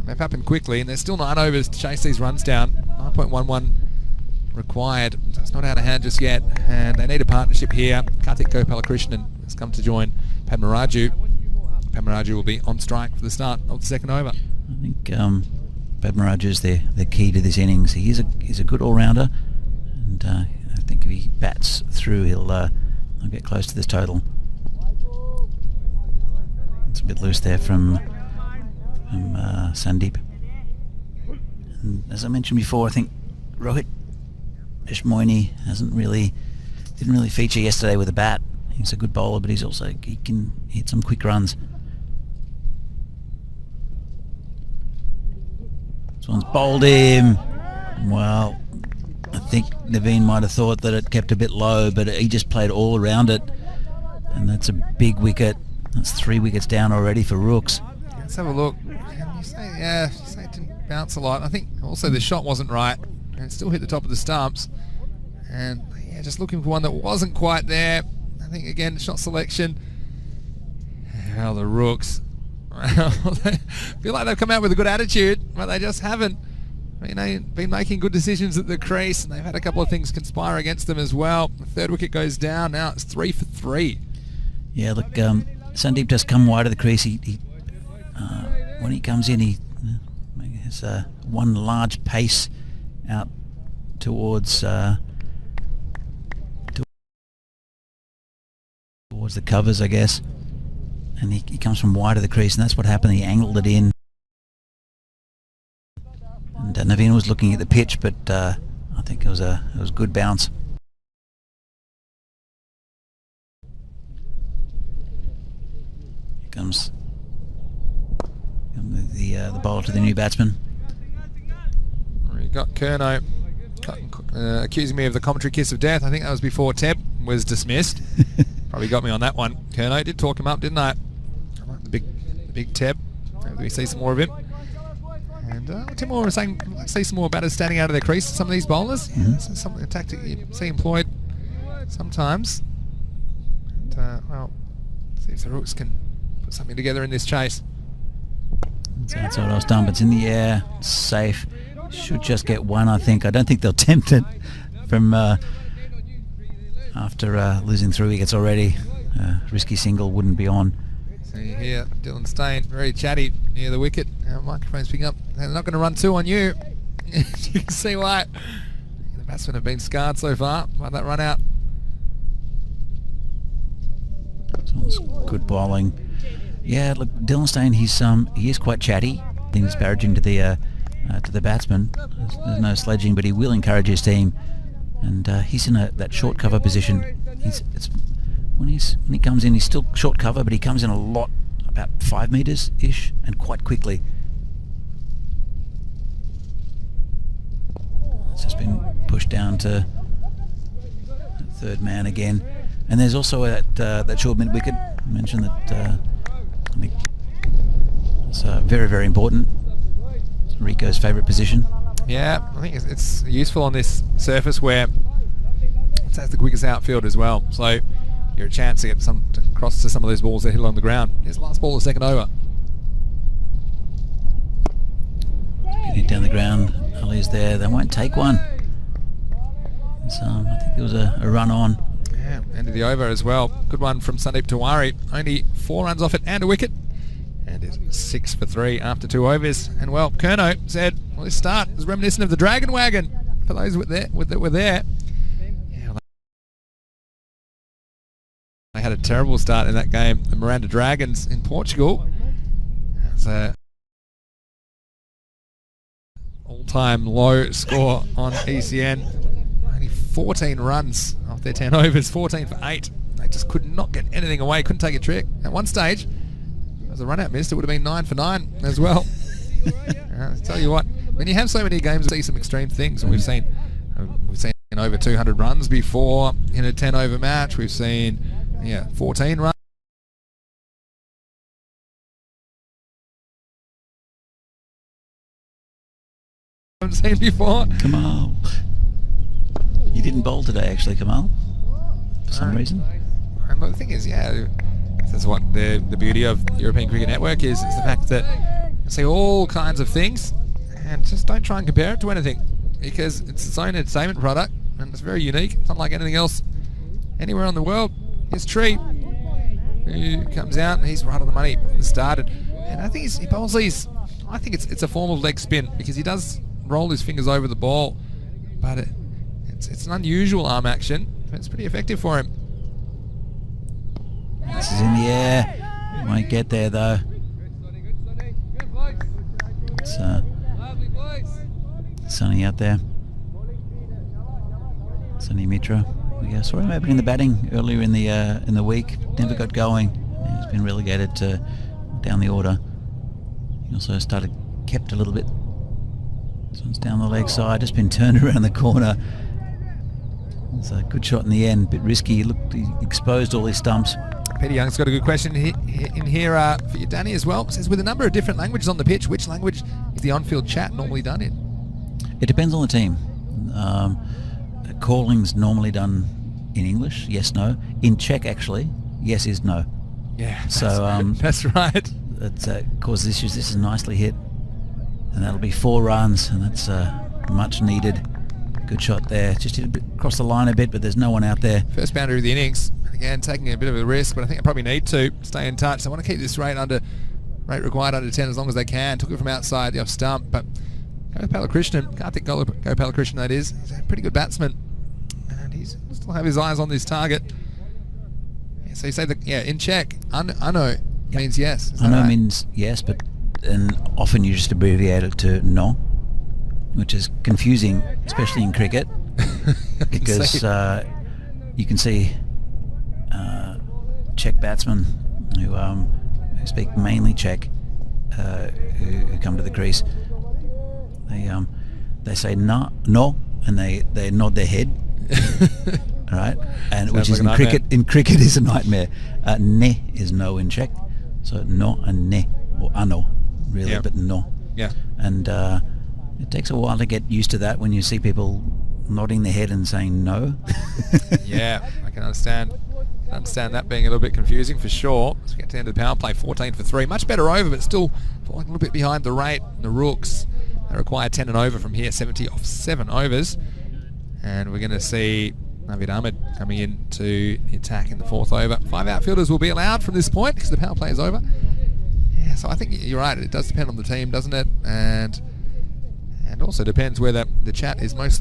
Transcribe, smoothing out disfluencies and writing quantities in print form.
They've happened quickly, and there's still 9 overs to chase these runs down. 9.11 required. So it's not out of hand just yet, and they need a partnership here. Karthik Gopalakrishnan has come to join Padmaraju. Padmaraju will be on strike for the start of the second over. I think Padmaraju is the key to this innings. He's a good all-rounder, and I think if he bats through, he'll get close to this total. It's a bit loose there from Sandeep. And as I mentioned before, I think Rohit Ishmoini didn't really feature yesterday with a bat. He's a good bowler, but he can hit some quick runs. This one's bowled him. Well, I think Naveen might have thought that it kept a bit low, but he just played all around it, and that's a big wicket. That's 3 wickets down already for Rooks. Let's have a look. You say it didn't bounce a lot. I think also the shot wasn't right, and it still hit the top of the stumps. And yeah, just looking for one that wasn't quite there. I think again, shot selection. Well, the Rooks. They feel like they've come out with a good attitude, but they just haven't. Been making good decisions at the crease, and they've had a couple of things conspire against them as well. The third wicket goes down. Now it's 3 for 3. Yeah, look, Sandeep just come wide of the crease. When he comes in, he has one large pace out towards the covers, I guess, and he comes from wide of the crease, and that's what happened. He angled it in, and Naveen was looking at the pitch, but I think it was a good bounce. Here comes the bowler to the new batsman. We got Kerno accusing me of the commentary kiss of death. I think that was before Teb was dismissed. Probably got me on that one. Kerno did talk him up, didn't I? The big Teb. Maybe we see some more of him. And Tim Moore was saying, let's see some more batters standing out of their crease. Some of these bowlers, a tactic you see employed sometimes. And well, see if the Rooks can put something together in this chase. That's what I was done, but it's in the air, safe. Should just get one, I think. I don't think they'll tempt it from after losing 3 wickets already. Risky single wouldn't be on. So you hear Dylan Stain very chatty near the wicket. Microphone's picking up. They're not going to run 2 on you. You can see why. The batsmen have been scarred so far by that run out. Sounds good bowling. Yeah, look, Dylan Stain, he is quite chatty. Being disparaging to the batsman. There's no sledging, but he will encourage his team, and he's in that short cover position. When he comes in, he's still short cover, but he comes in a lot, about 5 metres ish, and quite quickly. It's just been pushed down to third man again, and there's also that short mid wicket. I mentioned that. I think it's very, very important. It's Rico's favourite position. Yeah, I think it's useful on this surface where it has the quickest outfield as well. So you're a chance to get to cross to some of those balls that hit along the ground. Here's the last ball of the second over. Hit down the ground. Ali's there. They won't take one. So I think there was a run on. Yeah, end of the over as well. Good one from Sandeep Tiwari. Only 4 runs off it and a wicket. And it's 6 for 3 after 2 overs. And well, Kerno said, well, this start is reminiscent of the Dragon Wagon. For those that were there. Yeah, they had a terrible start in that game. The Miranda Dragons in Portugal. It's a all-time low score on ECN. 14 runs off their 10 overs, 14 for 8. They just could not get anything away, couldn't take a trick. At one stage, as a run out missed, it would have been 9 for 9 as well. I tell you what, when you have so many games, you see some extreme things. And we've seen over 200 runs before in a 10 over match. We've seen 14 runs. I've seen before. Kamal. You didn't bowl today, actually, Kamal, for some reason. And the thing is, that's what the beauty of European Cricket Network is the fact that see all kinds of things, and just don't try and compare it to anything, because it's its own entertainment product and it's very unique. It's unlike anything else anywhere in the world. Here's Tree, who comes out and he's right on the money at the start, and I think he bowls these. I think it's a form of leg spin, because he does roll his fingers over the ball, but it's an unusual arm action. It's pretty effective for him. This is in the air. Won't get there though. It's Sunny out there. Sunny Mitra. We saw him opening the batting earlier in the week. Never got going. He's been relegated to down the order. He also kept a little bit. This one's down the leg side. Just been turned around the corner. It's a good shot in the end. Bit risky. He exposed all his stumps. Peter Young's got a good question in here for you, Danny, as well. It says, with a number of different languages on the pitch, which language is the on-field chat normally done in? It depends on the team. Calling's normally done in English, yes, no. In Czech, actually, yes is no. Yeah, so that's right. That's caused issues. This is nicely hit, and that'll be 4 runs, and that's much needed. Good shot there. Just hit a bit across the line a bit, but there's no one out there. First boundary of the innings. Again, taking a bit of a risk, but I think I probably need to stay in touch. I want to keep this rate required under 10 as long as they can. Took it from outside the off stump, but go Palakrishnan. Karthik go Palakrishnan, that is. He's a pretty good batsman, and he's still have his eyes on this target. Yeah, so you say that, yeah, in Czech, ano means yes. Ano means yes, but and often you just abbreviate it to no, which is confusing, especially in cricket, because you can see Czech batsmen who speak mainly Czech, who come to the crease. They say no, and they nod their head, right? And which is like in cricket is a nightmare. Ne is no in Czech, so no and ne, or ano, really, yeah. But no. Yeah. And it takes a while to get used to that when you see people nodding their head and saying no. Yeah, I can understand that being a little bit confusing for sure. Let's get to the end of the power play. 14 for 3. Much better over, but still falling a little bit behind the rate. The Rooks, they require 10 and over from here. 70 off 7 overs. And we're going to see Navid Ahmed coming in to the attack in the 4th over. 5 outfielders will be allowed from this point because the power play is over. Yeah, so I think you're right. It does depend on the team, doesn't it? And also depends whether the chat is mostly